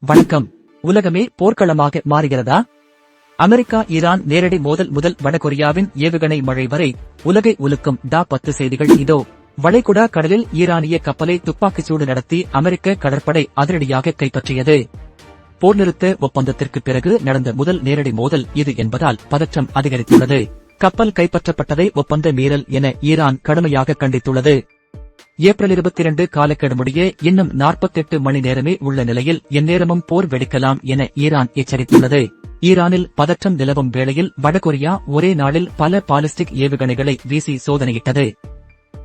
வணக்கம். உலகமே போர்க்களமாக மாறுகிறதா? America Iran நேரடி மோதல் முதல் வடகொரியாவின் ஏவுகணை மழை வரை உலகை உலுக்கும் டாப் 10 செய்திகள் இதோ. வளைகுடா கடலில் ஈரானிய கப்பலை துப்பாக்கிச்சூடு நடத்தி அமெரிக்க கடற்படை அதிரடியாக கைப்பற்றியது. போர் நிறுத்த ஒப்பந்தத்திற்கு பிறகு நடந்த முதல் நேரடி மோதல் இது என்பதால் பதற்றம் அதிகரித்துள்ளது. கப்பல் கைப்பற்றப்பட்டதை ஒப்பந்த மீறல் என ஈரான் கடுமையாக கண்டித்துள்ளது. ஏப்ரல் 22 காலக்கெடு முடிய இன்னும் 48 மணி நேரமே உள்ள நிலையில் எந்நேரமும் போர் வெடிக்கலாம் என ஈரான் எச்சரித்துள்ளது. ஈரானில் பதற்றம் நிலவும் வேளையில் வடகொரியா ஒரே நாளில் பல பாலிஸ்டிக் ஏவுகணைகளை வீசி சோதனையிட்டது.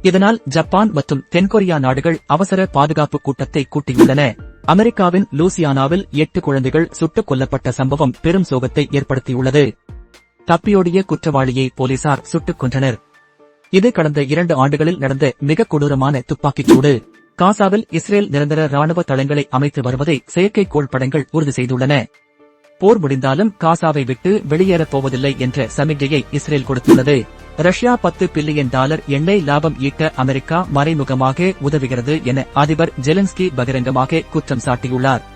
இதனால் ஜப்பான் மற்றும் தென்கொரியா நாடுகள் அவசர பாதுகாப்பு கூட்டத்தை கூட்டியுள்ளன. அமெரிக்காவின் லூசியானாவில் 8 குழந்தைகள் சுட்டுக் கொல்லப்பட்ட சம்பவம் பெரும் சோகத்தை ஏற்படுத்தியுள்ளது. தப்பியோடிய குற்றவாளியை போலீசார் சுட்டுக் கொன்றனர். இது கடந்த 2 ஆண்டுகளில் நடந்த மிக கொடூரமான துப்பாக்கிச்சூடு. காசாவில் இஸ்ரேல் நிரந்தர ராணுவ தளங்களை அமைத்து வருவதை செயற்கைக்கோள் படங்கள் உறுதி செய்துள்ளன. போர் முடிந்தாலும் காசாவை விட்டு வெளியேறப் போவதில்லை என்ற சமிக்ஞையை இஸ்ரேல் கொடுத்துள்ளது. ரஷ்யா $10 பில்லியன் எண்ணெய் லாபம் ஈட்ட அமெரிக்கா மறைமுகமாக உதவுகிறது என அதிபர் ஜெலன்ஸ்கி பகிரங்கமாக குற்றம் சாட்டியுள்ளார்.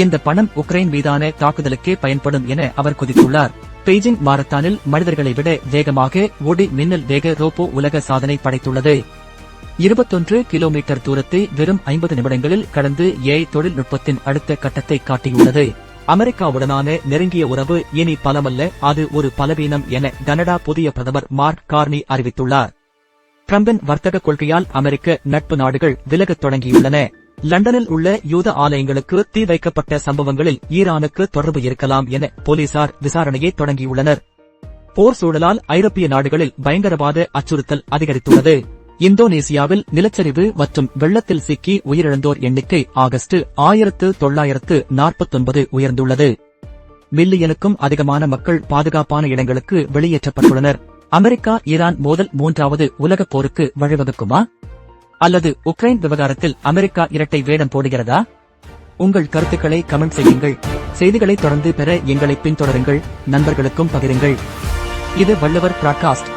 இந்த பணம் உக்ரைன் மீதான தாக்குதலுக்கே பயன்படும் என அவர் குறித்துள்ளார். பெய்ஜிங் மாரத்தானில் மனிதர்களை விட வேகமாக ஓடி மின்னல் வேக ரோபோ உலக சாதனை படைத்துள்ளது. 21 கிலோமீட்டர் தூரத்தை வெறும் 50 நிமிடங்களில் கடந்து ஏஐ தொழில்நுட்பத்தின் அடுத்த கட்டத்தை காட்டியுள்ளது. அமெரிக்காவுடனான நெருங்கிய உறவு இனி பலமல்ல, அது ஒரு பலவீனம் என கனடா புதிய பிரதமர் மார்க் கார்னி அறிவித்துள்ளார். டிரம்பின் வர்த்தக கொள்கையால் அமெரிக்க நட்பு நாடுகள் விலகத் தொடங்கியுள்ளன. லண்டனில் உள்ள யூத ஆலயங்களுக்கு தீ வைக்கப்பட்ட சம்பவங்களில் ஈரானுக்கு தொடர்பு இருக்கலாம் என போலீசார் விசாரணையை தொடங்கியுள்ளனர். போர் சூழலால் ஐரோப்பிய நாடுகளில் பயங்கரவாத அச்சுறுத்தல் அதிகரித்துள்ளது. இந்தோனேசியாவில் நிலச்சரிவு மற்றும் வெள்ளத்தில் சிக்கி உயிரிழந்தோர் எண்ணிக்கை ஆகஸ்ட் 1949 உயர்ந்துள்ளது. மில்லியனுக்கும் அதிகமான மக்கள் பாதுகாப்பான இடங்களுக்கு வெளியேற்றப்பட்டுள்ளனர். அமெரிக்கா ஈரான் மோதல் 3வது உலகப் போருக்கு வழிவகுக்குமா? அல்லது உக்ரைன் விவகாரத்தில் அமெரிக்கா இரட்டை வேடம் போடுகிறதா? உங்கள் கருத்துக்களை கமெண்ட் செய்யுங்கள். செய்திகளை தொடர்ந்து பெற எங்களை பின்தொடருங்கள், நண்பர்களுக்கும் பகிருங்கள். இது வள்ளுவர் பிராட்காஸ்ட்.